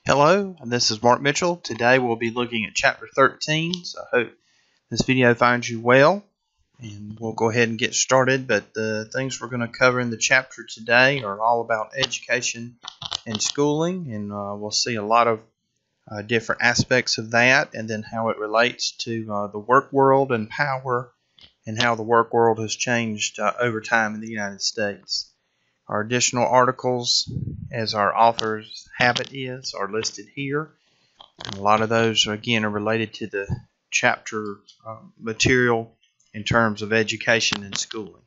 Hello, this is Mark Mitchell. Today we'll be looking at chapter 13, so I hope this video finds you well, and we'll go ahead and get started. But the things we're going to cover in the chapter today are all about education and schooling, and we'll see a lot of different aspects of that, and then how it relates to the work world and power, and how the work world has changed over time in the United States. Our additional articles, as our author's habit is, are listed here. And a lot of those, again, are related to the chapter material in terms of education and schooling.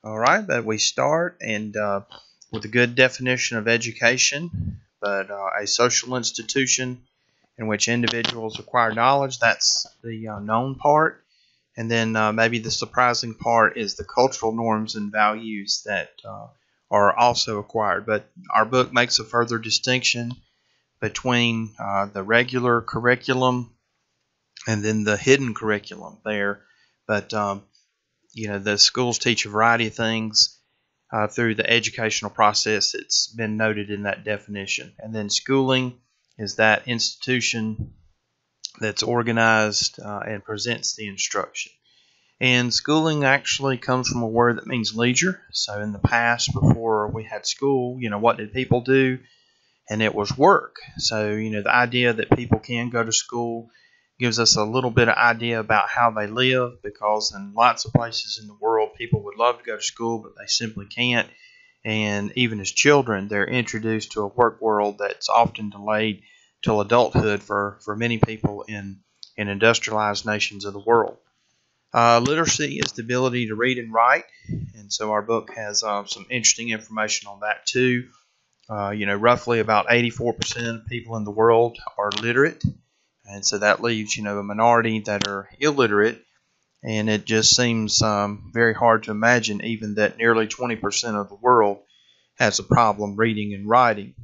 All right, but we start with a good definition of education, but a social institution in which individuals acquire knowledge. That's the known part. And then maybe the surprising part is the cultural norms and values that are also acquired. But our book makes a further distinction between the regular curriculum and then the hidden curriculum there. But the schools teach a variety of things through the educational process. It's been noted in that definition. And then schooling is that institution that's organized and presents the instruction. And schooling actually comes from a word that means leisure. So in the past, before we had school, what did people do? And it was work. So, the idea that people can go to school gives us a little bit of idea about how they live, because in lots of places in the world, people would love to go to school, but they simply can't. And even as children, they're introduced to a work world that's often delayed till adulthood for many people in industrialized nations of the world. Literacy is the ability to read and write, and so our book has some interesting information on that too. Roughly about 84% of people in the world are literate, and so that leaves a minority that are illiterate, and it just seems very hard to imagine even that nearly 20% of the world has a problem reading and writing.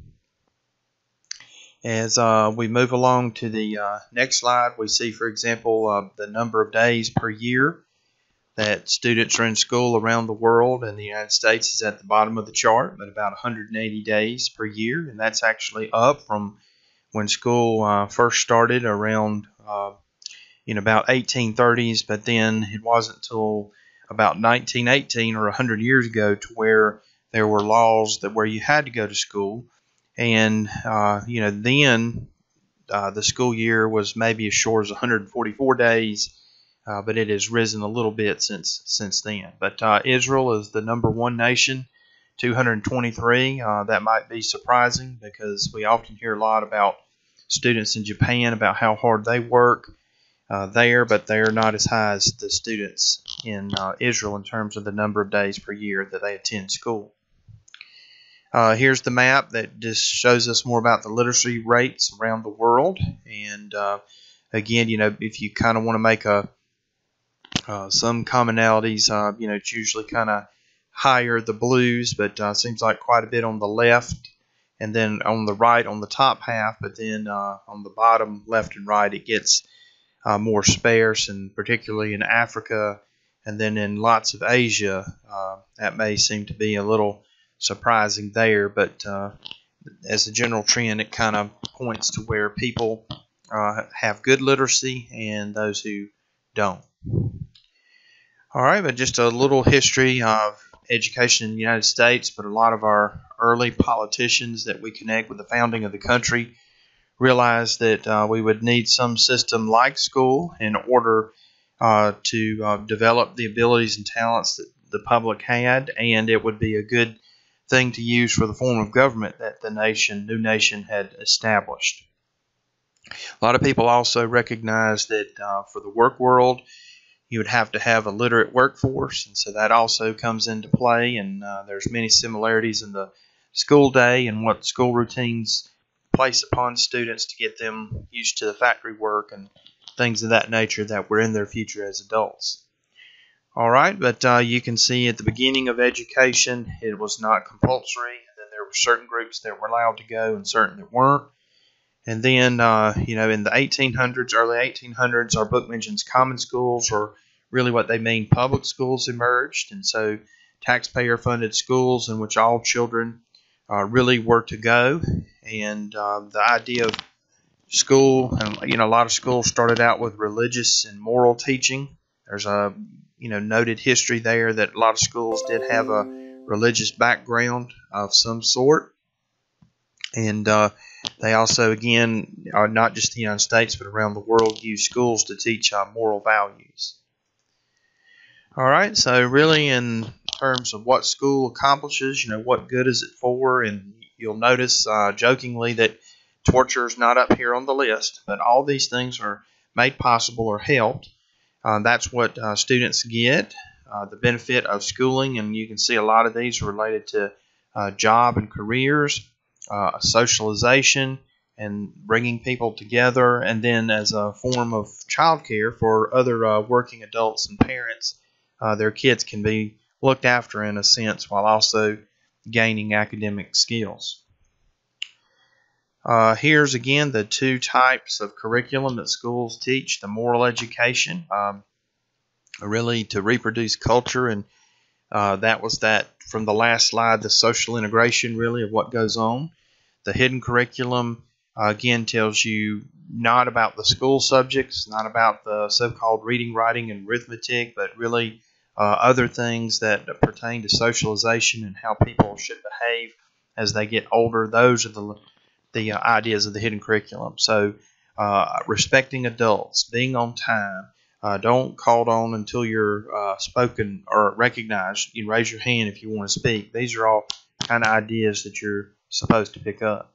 As we move along to the next slide, we see, for example, the number of days per year that students are in school around the world. And the United States is at the bottom of the chart, but about 180 days per year. And that's actually up from when school first started around about 1830s. But then it wasn't until about 1918 or 100 years ago to where there were laws where you had to go to school. And, then the school year was maybe as short as 144 days, but it has risen a little bit since then. But Israel is the number one nation, 223. That might be surprising because we often hear a lot about students in Japan, about how hard they work there, but they are not as high as the students in Israel in terms of the number of days per year that they attend school. Here's the map that just shows us more about the literacy rates around the world. And again, if you kind of want to make some commonalities, it's usually kind of higher, the blues, but seems like quite a bit on the left, and then on the right on the top half, but then on the bottom left and right it gets more sparse, and particularly in Africa and then in lots of Asia, that may seem to be a little surprising there, but as a general trend, it kind of points to where people have good literacy and those who don't. All right, but just a little history of education in the United States. But a lot of our early politicians that we connect with the founding of the country realized that we would need some system like school in order to develop the abilities and talents that the public had, and it would be a good thing to use for the form of government that the new nation had established. A lot of people also recognize that for the work world, you would have to have a literate workforce, and so that also comes into play. And there's many similarities in the school day and what school routines place upon students to get them used to the factory work and things of that nature that were in their future as adults. All right, but you can see at the beginning of education, it was not compulsory. And then there were certain groups that were allowed to go and certain that weren't. And then, in the 1800s, early 1800s, our book mentions common schools, or really what they mean, public schools emerged. And so taxpayer-funded schools in which all children really were to go. And the idea of school, and a lot of schools started out with religious and moral teaching. There's a noted history there that a lot of schools did have a religious background of some sort. And they also, again, not just the United States, but around the world, use schools to teach moral values. All right, so really in terms of what school accomplishes, what good is it for? And you'll notice jokingly that torture is not up here on the list, but all these things are made possible or helped. That's what students get, the benefit of schooling, and you can see a lot of these are related to job and careers, socialization, and bringing people together, and then as a form of childcare for other working adults and parents, their kids can be looked after in a sense while also gaining academic skills. Here's again the two types of curriculum that schools teach: the moral education, really to reproduce culture, and that was that from the last slide, the social integration really of what goes on. The hidden curriculum again tells you not about the school subjects, not about the so-called reading, writing, and arithmetic, but really other things that pertain to socialization and how people should behave as they get older. Those are the ideas of the hidden curriculum. So respecting adults, being on time, don't call on until you're spoken or recognized. You can raise your hand if you want to speak. These are all kind of ideas that you're supposed to pick up.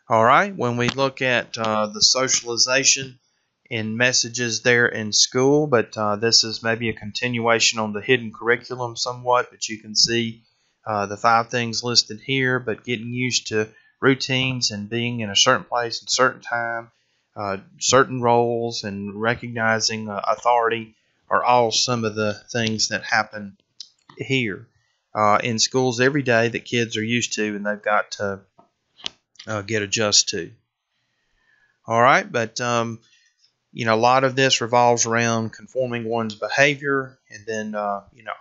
All right, when we look at the socialization in messages there in school, but this is maybe a continuation on the hidden curriculum somewhat, but you can see the 5 things listed here, but getting used to routines and being in a certain place at a certain time, certain roles, and recognizing authority are all some of the things that happen here in schools every day that kids are used to and they've got to get adjusted to. All right, but a lot of this revolves around conforming one's behavior and then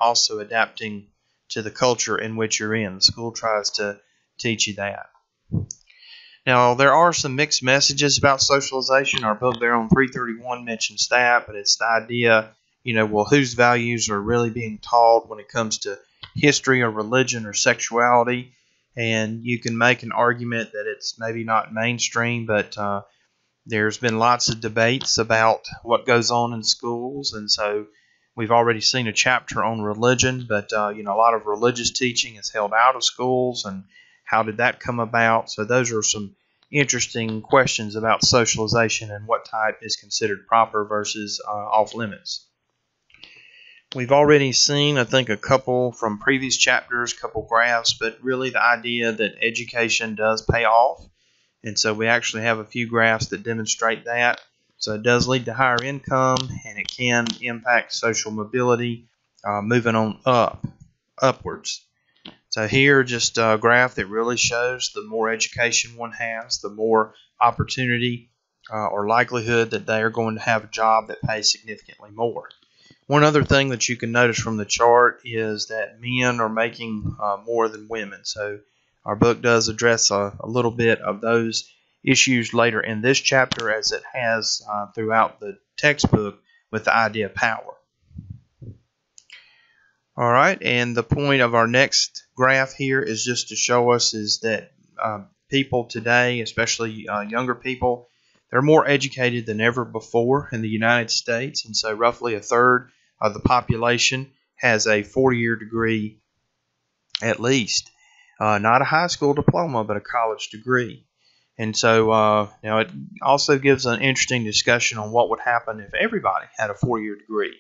also adapting to the culture in which you're in. The school tries to teach you that. Now, there are some mixed messages about socialization. Our book there on 331 mentions that, but it's the idea, whose values are really being taught when it comes to history or religion or sexuality. And you can make an argument that it's maybe not mainstream, but there's been lots of debates about what goes on in schools. And so we've already seen a chapter on religion, but a lot of religious teaching is held out of schools, and how did that come about? So those are some interesting questions about socialization and what type is considered proper versus off limits. We've already seen, I think, a couple from previous chapters, a couple graphs, but really the idea that education does pay off. And so we actually have a few graphs that demonstrate that. So it does lead to higher income, and it can impact social mobility, moving on upwards. So here, just a graph that really shows the more education one has, the more opportunity or likelihood that they are going to have a job that pays significantly more. One other thing that you can notice from the chart is that men are making more than women. So our book does address a little bit of those issues later in this chapter, as it has throughout the textbook with the idea of power. All right, and the point of our next graph here is just to show us is that people today, especially younger people, they're more educated than ever before in the United States, and so roughly a third of the population has a 4-year degree at least. Not a high school diploma, but a college degree. And so it also gives an interesting discussion on what would happen if everybody had a 4-year degree.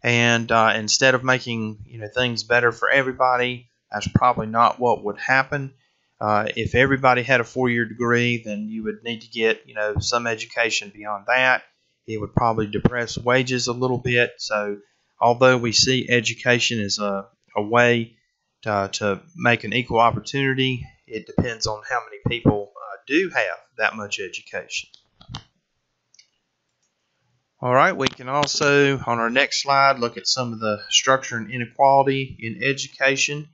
And instead of making things better for everybody, that's probably not what would happen. If everybody had a 4-year degree, then you would need to get some education beyond that. It would probably depress wages a little bit. So although we see education as a way to make an equal opportunity, it depends on how many people do have that much education. All right, we can also, on our next slide, look at some of the structure and inequality in education.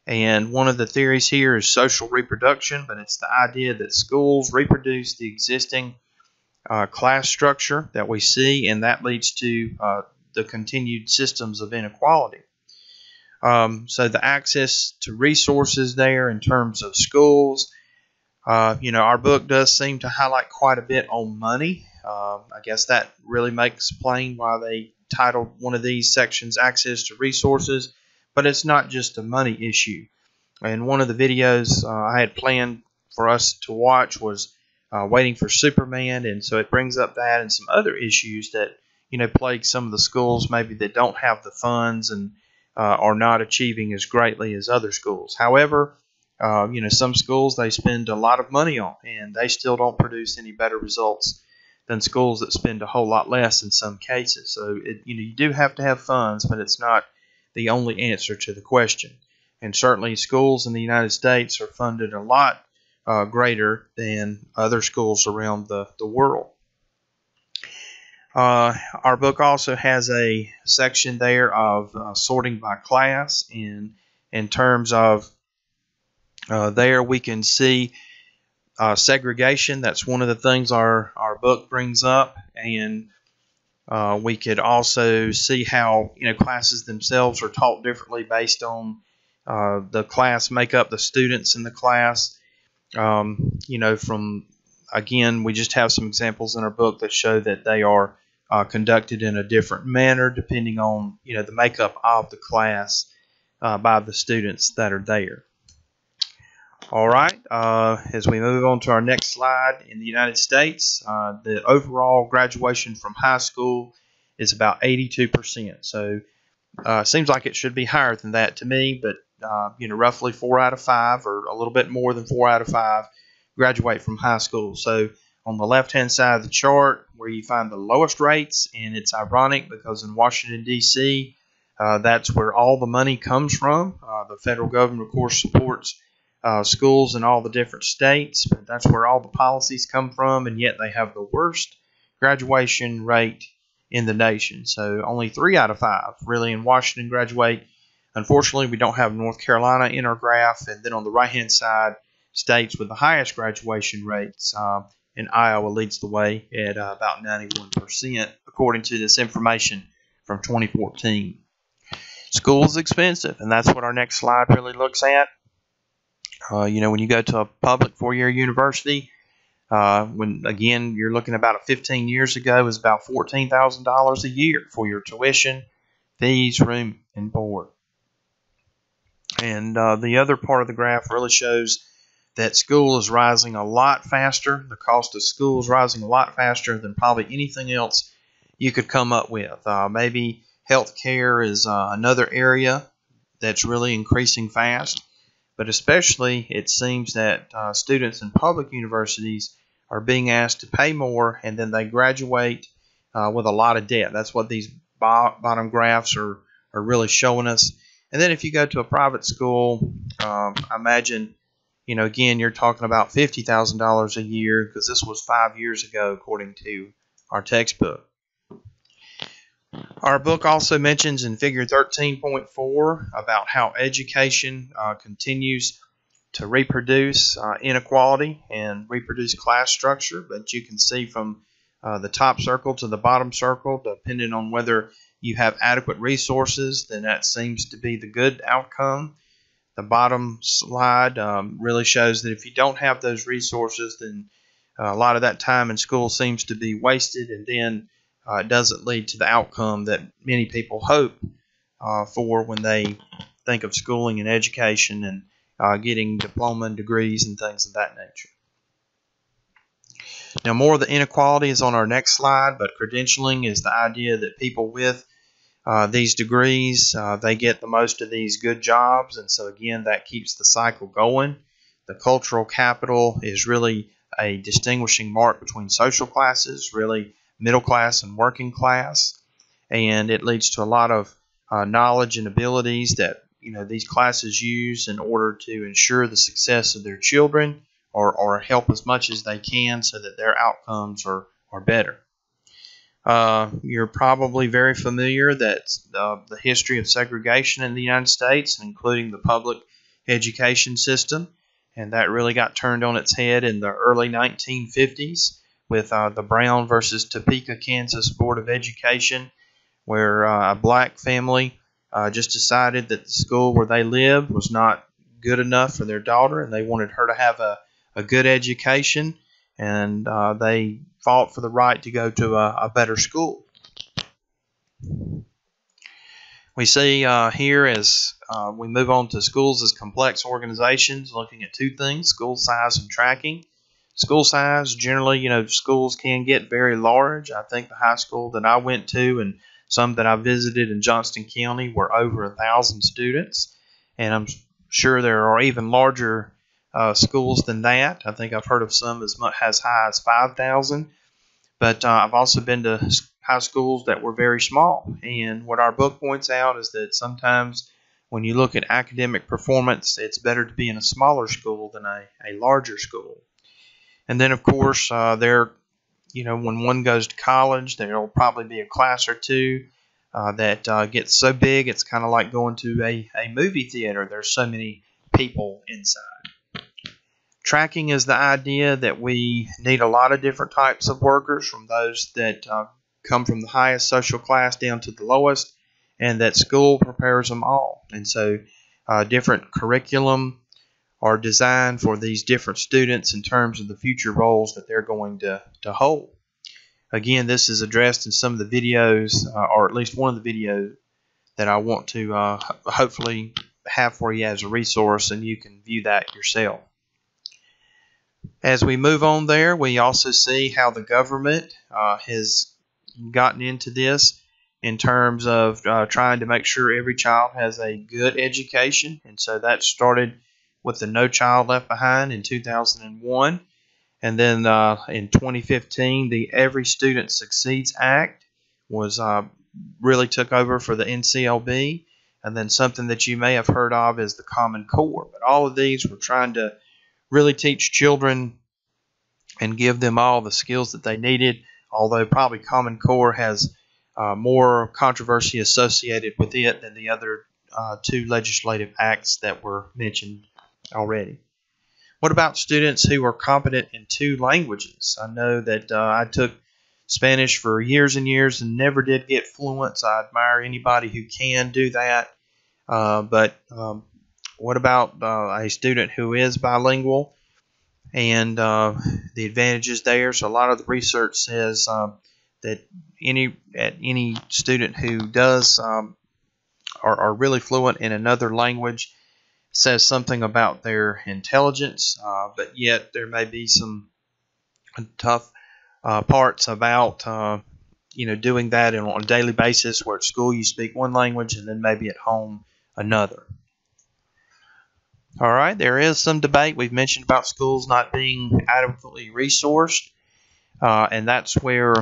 And one of the theories here is social reproduction, but it's the idea that schools reproduce the existing class structure that we see, and that leads to the continued systems of inequality. So the access to resources there in terms of schools, our book does seem to highlight quite a bit on money. I guess that really makes plain why they titled one of these sections Access to Resources, but it's not just a money issue. And one of the videos I had planned for us to watch was Waiting for Superman, and so it brings up that and some other issues that plague some of the schools maybe that don't have the funds and are not achieving as greatly as other schools. However, some schools they spend a lot of money on, and they still don't produce any better results than schools that spend a whole lot less in some cases. So you do have to have funds, but it's not the only answer to the question. And certainly schools in the United States are funded a lot greater than other schools around the world. Our book also has a section there of sorting by class. In terms of there we can see segregation. That's one of the things our book brings up, and we could also see how classes themselves are taught differently based on the class makeup, the students in the class. From again, we just have some examples in our book that show that they are conducted in a different manner depending on the makeup of the class by the students that are there. All right, as we move on to our next slide, in the United States, the overall graduation from high school is about 82%. So seems like it should be higher than that to me, but roughly 4 out of 5, or a little bit more than 4 out of 5, graduate from high school. So on the left-hand side of the chart, where you find the lowest rates, and it's ironic because in Washington, D.C., that's where all the money comes from. The federal government, of course, supports schools in all the different states, but that's where all the policies come from, and yet they have the worst graduation rate in the nation. So only 3 out of 5 really in Washington graduate. Unfortunately, we don't have North Carolina in our graph. And then on the right-hand side, states with the highest graduation rates, and Iowa leads the way at about 91%, according to this information from 2014. School is expensive, and that's what our next slide really looks at. When you go to a public four-year university, when again you're looking about 15 years ago, it was about $14,000 a year for your tuition, fees, room, and board. And the other part of the graph really shows that school is rising a lot faster. The cost of school is rising a lot faster than probably anything else you could come up with. Maybe healthcare is another area that's really increasing fast. But especially it seems that students in public universities are being asked to pay more, and then they graduate with a lot of debt. That's what these bottom graphs are really showing us. And then if you go to a private school, I imagine, again, you're talking about $50,000 a year, because this was 5 years ago, according to our textbook. Our book also mentions in figure 13.4 about how education continues to reproduce inequality and reproduce class structure. But you can see from the top circle to the bottom circle, depending on whether you have adequate resources, then that seems to be the good outcome. The bottom slide really shows that if you don't have those resources, then a lot of that time in school seems to be wasted, and then it doesn't lead to the outcome that many people hope for when they think of schooling and education and getting diploma and degrees and things of that nature. Now, more of the inequality is on our next slide, but credentialing is the idea that people with these degrees, they get the most of these good jobs, and so again, that keeps the cycle going. The cultural capital is really a distinguishing mark between social classes, really middle class and working class, and it leads to a lot of knowledge and abilities that these classes use in order to ensure the success of their children, or help as much as they can so that their outcomes are better. You're probably very familiar that the history of segregation in the United States, including the public education system, and that really got turned on its head in the early 1950s with the Brown versus Topeka, Kansas Board of Education, where a black family just decided that the school where they lived was not good enough for their daughter, and they wanted her to have a good education, and they fought for the right to go to a better school. We see here as we move on to schools as complex organizations, looking at two things: school size and tracking. School size, generally, schools can get very large. I think the high school that I went to and some that I visited in Johnston County were over 1,000 students, and I'm sure there are even larger schools than that. I think I've heard of some as high as 5,000, but I've also been to high schools that were very small, and what our book points out is that sometimes when you look at academic performance, it's better to be in a smaller school than a larger school. And then, of course, when one goes to college, there will probably be a class or two that gets so big it's kind of like going to a movie theater. There's so many people inside. Tracking is the idea that we need a lot of different types of workers, from those that come from the highest social class down to the lowest, and that school prepares them all. And so different curriculum are designed for these different students in terms of the future roles that they're going to hold. Again, this is addressed in some of the videos, or at least one of the videos that I want to hopefully have for you as a resource, and you can view that yourself. As we move on there, we also see how the government has gotten into this in terms of trying to make sure every child has a good education. And so that started with the No Child Left Behind in 2001. And then in 2015, the Every Student Succeeds Act was really took over for the NCLB. And then something that you may have heard of is the Common Core. But all of these were trying to really teach children and give them all the skills that they needed, although probably Common Core has more controversy associated with it than the other two legislative acts that were mentioned already. What about students who are competent in two languages? I know that I took Spanish for years and years and never did get fluent, so I admire anybody who can do that. But what about a student who is bilingual and the advantages there? So a lot of the research says that any student who does are really fluent in another language says something about their intelligence, but yet there may be some tough parts about doing that on a daily basis, where at school you speak one language and then maybe at home another. All right, there is some debate. We've mentioned about schools not being adequately resourced, and that's where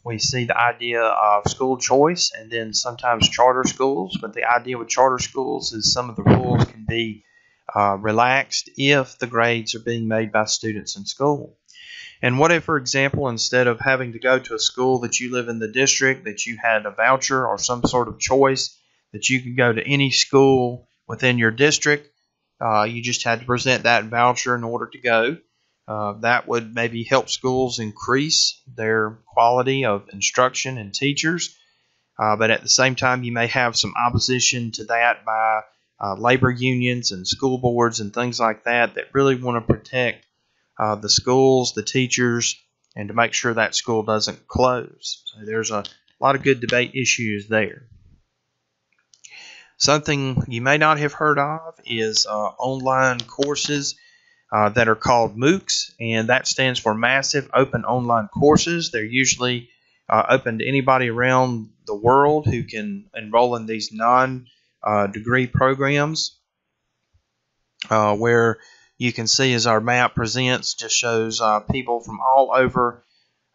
we see the idea of school choice and then sometimes charter schools. But the idea with charter schools is some of the rules can be relaxed if the grades are being made by students in school. And what if, for example, instead of having to go to a school that you live in the district, that you had a voucher or some sort of choice that you could go to any school within your district, you just had to present that voucher in order to go. That would maybe help schools increase their quality of instruction and teachers. But at the same time, you may have some opposition to that by labor unions and school boards and things like that really want to protect the schools, the teachers, and to make sure that school doesn't close. So there's a lot of good debate issues there. Something you may not have heard of is online courses that are called MOOCs, and that stands for Massive Open Online Courses. They're usually open to anybody around the world who can enroll in these non-degree programs, where you can see as our map presents, just shows people from all over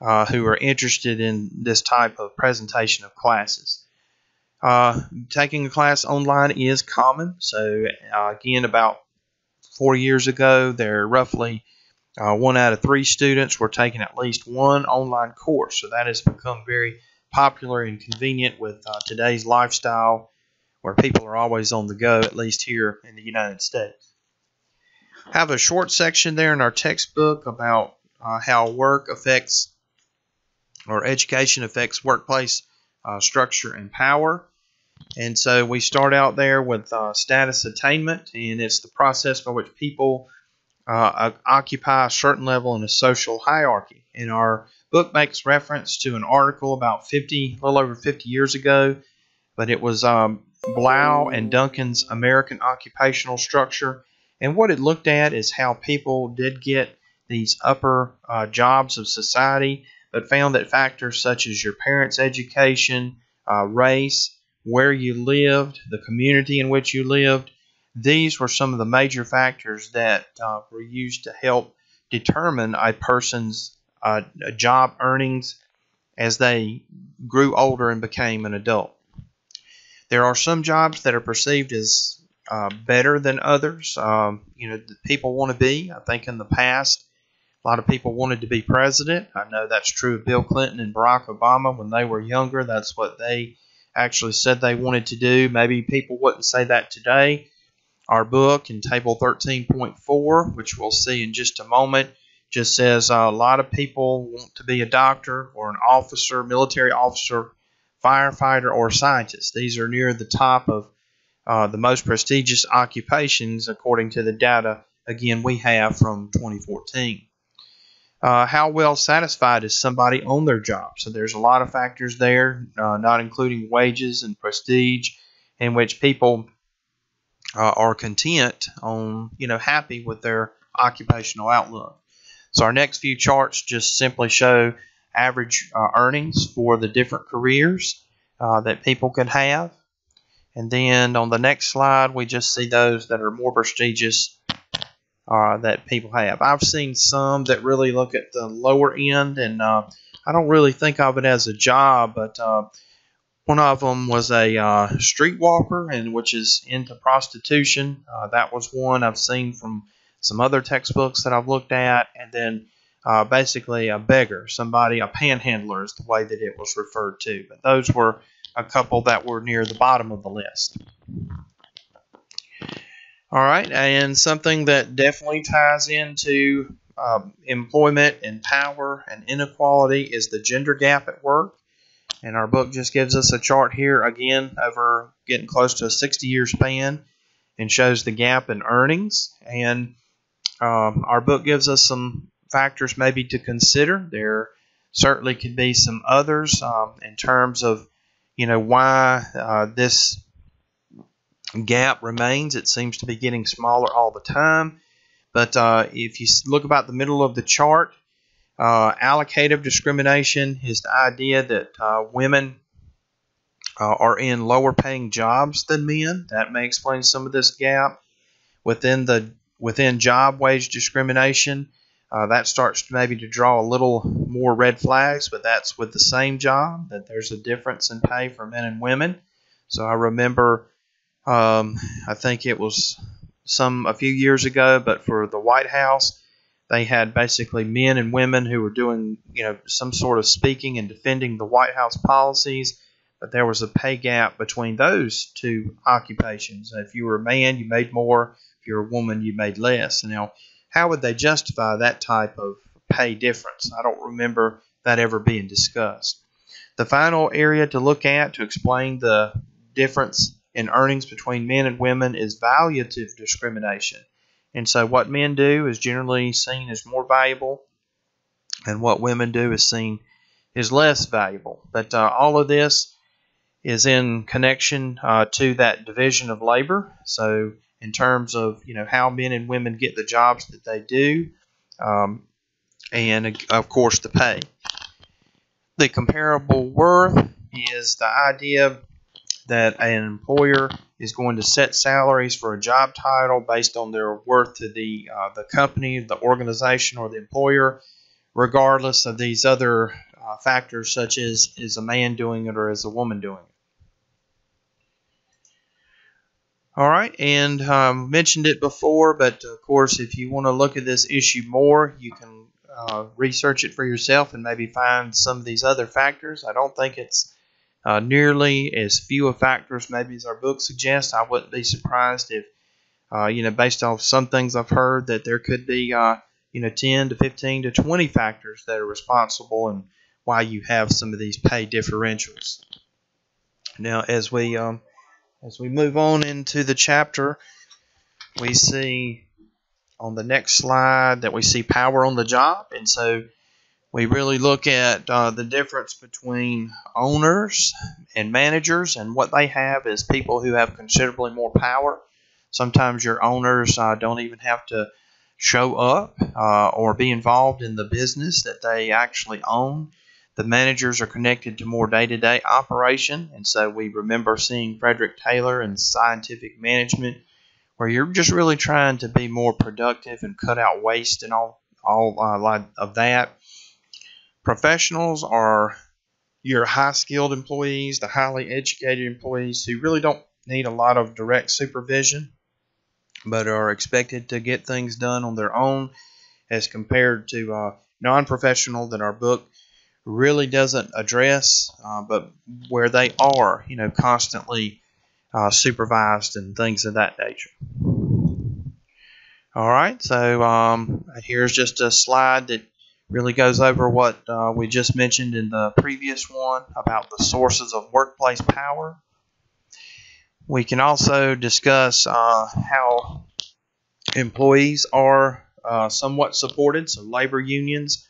who are interested in this type of presentation of classes. Taking a class online is common. So again, about 4 years ago, there roughly 1 out of 3 students were taking at least one online course. So that has become very popular and convenient with today's lifestyle, where people are always on the go, at least here in the United States. Have a short section there in our textbook about how work affects, or education affects, workplace structure and power. And so we start out there with status attainment, and it's the process by which people occupy a certain level in a social hierarchy. And our book makes reference to an article about a little over 50 years ago, but it was Blau and Duncan's American Occupational Structure. And what it looked at is how people did get these upper jobs of society, but found that factors such as your parents' education, race, where you lived, the community in which you lived, these were some of the major factors that were used to help determine a person's job earnings as they grew older and became an adult. There are some jobs that are perceived as better than others. People want to be. I think in the past, a lot of people wanted to be president. I know that's true of Bill Clinton and Barack Obama when they were younger. That's what they actually said they wanted to do. Maybe people wouldn't say that today. Our book in table 13.4, which we'll see in just a moment, just says a lot of people want to be a doctor or an officer, military officer, firefighter, or scientist. These are near the top of the most prestigious occupations according to the data, again, we have from 2014. How well satisfied is somebody on their job? So there's a lot of factors there, not including wages and prestige, in which people are content on, happy with their occupational outlook. So our next few charts just simply show average earnings for the different careers that people could have. And then on the next slide, we just see those that are more prestigious that people have. I've seen some that really look at the lower end, and I don't really think of it as a job, but one of them was a streetwalker, and which is into prostitution. That was one I've seen from some other textbooks that I've looked at. And then basically a beggar, a panhandler is the way that it was referred to. But those were a couple that were near the bottom of the list. All right, and something that definitely ties into employment and power and inequality is the gender gap at work. And our book just gives us a chart here, again, over getting close to a 60-year span, and shows the gap in earnings. And our book gives us some factors maybe to consider. There certainly could be some others in terms of, why this gap remains. It seems to be getting smaller all the time. But if you look about the middle of the chart, allocative discrimination is the idea that women are in lower paying jobs than men. That may explain some of this gap. Within job wage discrimination, that starts to draw a little more red flags, but that's with the same job, that there's a difference in pay for men and women. So I remember, I think it was a few years ago, but for the White House, they had basically men and women who were doing, some sort of speaking and defending the White House policies, but there was a pay gap between those two occupations. If you were a man, you made more. If you're a woman, you made less. Now, how would they justify that type of pay difference? I don't remember that ever being discussed. The final area to look at to explain the difference in earnings between men and women is valuative discrimination. And so what men do is generally seen as more valuable, and what women do is seen as less valuable. But all of this is in connection to that division of labor. So in terms of how men and women get the jobs that they do, and of course the pay. The comparable worth is the idea that an employer is going to set salaries for a job title based on their worth to the company, the organization, or the employer, regardless of these other factors such as is a man doing it or is a woman doing it. All right, and mentioned it before, but of course, if you want to look at this issue more, you can research it for yourself and maybe find some of these other factors. I don't think it's nearly as few of factors maybe as our book suggests. I wouldn't be surprised if Based off some things I've heard that there could be 10 to 15 to 20 factors that are responsible and why you have some of these pay differentials. Now, as we move on into the chapter, we see on the next slide that we see power on the job, and so we really look at the difference between owners and managers, and what they have is people who have considerably more power. Sometimes your owners don't even have to show up or be involved in the business that they actually own. The managers are connected to more day-to-day operation, and so we remember seeing Frederick Taylor in Scientific Management, where you're just really trying to be more productive and cut out waste and all of that. Professionals are your high-skilled employees, the highly educated employees who really don't need a lot of direct supervision, but are expected to get things done on their own, as compared to non-professional that our book really doesn't address, but where they are, constantly supervised and things of that nature. All right, so here's just a slide that really goes over what we just mentioned in the previous one about the sources of workplace power. We can also discuss how employees are somewhat supported. So labor unions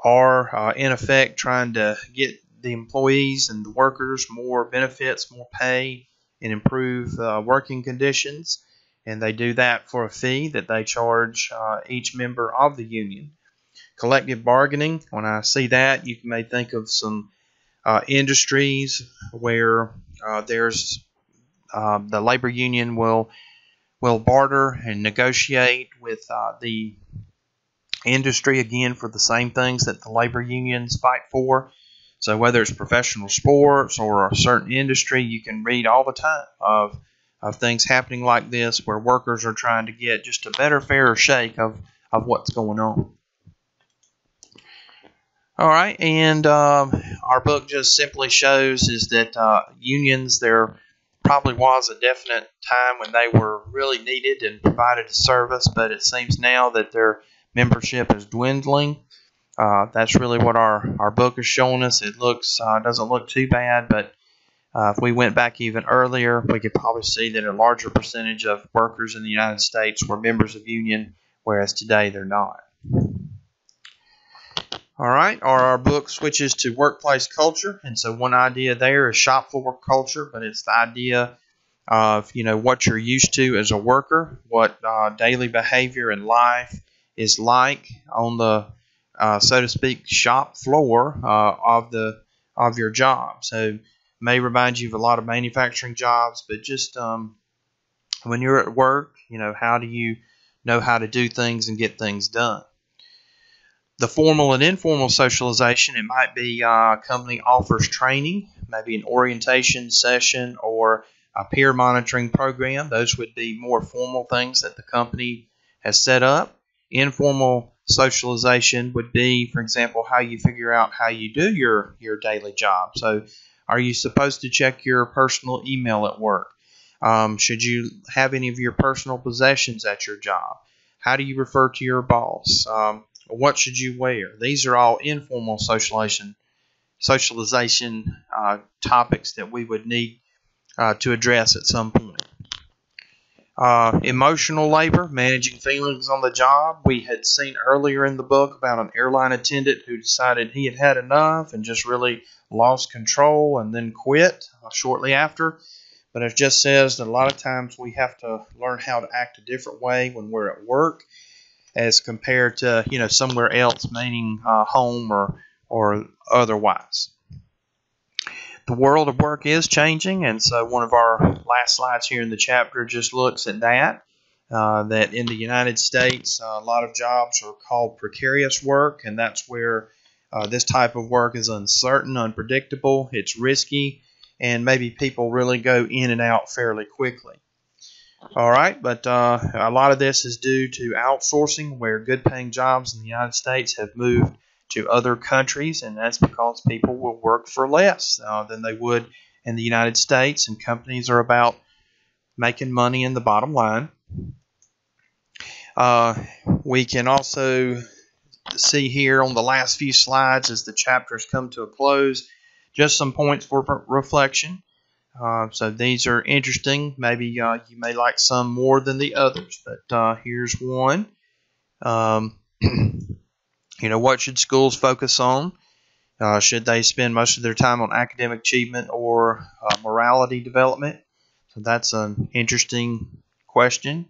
are in effect trying to get the employees and the workers more benefits, more pay, and improve working conditions. And they do that for a fee that they charge each member of the union. Collective bargaining, when I see that, you may think of some industries where there's the labor union will barter and negotiate with the industry, again, for the same things that the labor unions fight for. So whether it's professional sports or a certain industry, you can read all the time of things happening like this, where workers are trying to get just a better, fairer shake of what's going on. All right, and our book just simply shows is that unions, there probably was a definite time when they were really needed and provided a service, but it seems now that their membership is dwindling. That's really what our book is showing us. It doesn't look too bad, but if we went back even earlier, we could probably see that a larger percentage of workers in the United States were members of union, whereas today they're not. All right, our book switches to workplace culture, and so one idea there is shop floor culture, but it's the idea of what you're used to as a worker, what daily behavior and life is like on the so to speak shop floor of your job. So may remind you of a lot of manufacturing jobs, but just when you're at work, how do you know how to do things and get things done? The formal and informal socialization, it might be a company offers training, maybe an orientation session or a peer monitoring program. Those would be more formal things that the company has set up. Informal socialization would be, for example, how you figure out how you do your daily job. So are you supposed to check your personal email at work? Should you have any of your personal possessions at your job? How do you refer to your boss? What should you wear? These are all informal socialization topics that we would need to address at some point. Emotional labor, managing feelings on the job. We had seen earlier in the book about an airline attendant who decided he had had enough and just really lost control and then quit shortly after. But it just says that a lot of times we have to learn how to act a different way when we're at work as compared to somewhere else, meaning home or otherwise. The world of work is changing, and so one of our last slides here in the chapter just looks at that in the United States, a lot of jobs are called precarious work, and that's where this type of work is uncertain, unpredictable, it's risky, and maybe people really go in and out fairly quickly. All right, but a lot of this is due to outsourcing, where good-paying jobs in the United States have moved to other countries, and that's because people will work for less than they would in the United States, and companies are about making money in the bottom line. We can also see here on the last few slides as the chapters come to a close, just some points for reflection. So these are interesting. Maybe you may like some more than the others, but here's one. What should schools focus on? Should they spend most of their time on academic achievement or morality development? So that's an interesting question.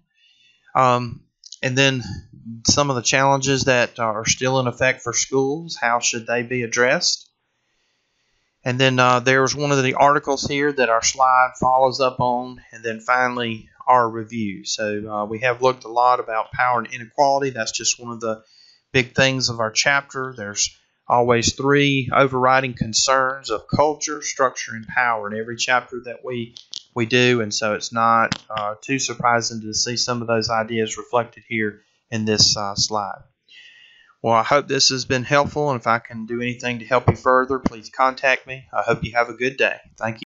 And then some of the challenges that are still in effect for schools, how should they be addressed? And then there's one of the articles here that our slide follows up on, and then finally our review. So we have looked a lot about power and inequality. That's just one of the big things of our chapter. There's always three overriding concerns of culture, structure, and power in every chapter that we do, and so it's not too surprising to see some of those ideas reflected here in this slide. Well, I hope this has been helpful, and if I can do anything to help you further, please contact me. I hope you have a good day. Thank you.